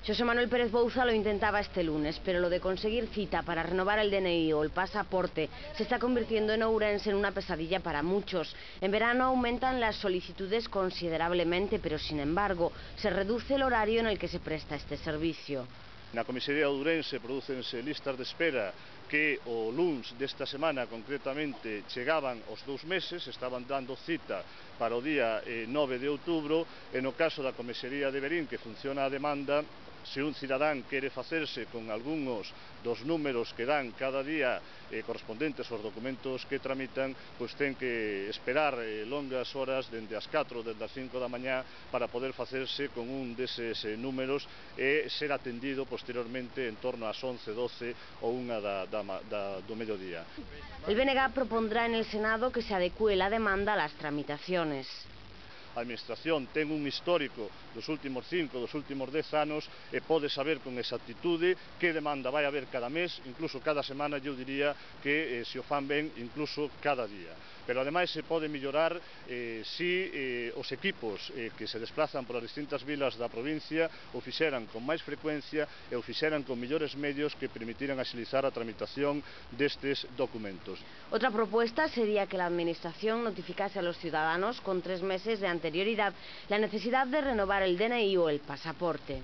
José Manuel Pérez Bouza lo intentaba este lunes, pero lo de conseguir cita para renovar el DNI o el pasaporte se está convirtiendo en Ourense en una pesadilla para muchos. En verano aumentan las solicitudes considerablemente, pero sin embargo se reduce el horario en el que se presta este servicio. Na comisaría de Ourense prodúcense listas de espera que o luns desta semana concretamente chegaban aos 2 meses, estaban dando cita para o día 9 de outubro, e no caso da comisaría de Verín, que funciona a demanda, se un cidadán quere facerse con algúns dos números que dan cada día correspondentes aos documentos que tramitan, pois ten que esperar longas horas dende as 4, dende as 5 da mañá para poder facerse con un deses números e ser atendido posteriormente en torno ás 11, 12 ou 1 do mediodía. El BNG propondrá en el Senado que se adecue la demanda a las tramitaciones. A Administración ten un histórico dos últimos 5, dos últimos 10 anos e pode saber con exactitude que demanda vai haber cada mes, incluso cada semana, eu diría que se o fan ben incluso cada día. Pero ademais se pode mellorar si os equipos que se desplazan por as distintas vilas da provincia o fixeran con máis frecuencia e o fixeran con mellores medios que permitiran axilizar a tramitación destes documentos. Otra propuesta sería que la Administración notificase a los ciudadanos con 3 meses de anterioridad la necesidad de renovar el DNI o el pasaporte.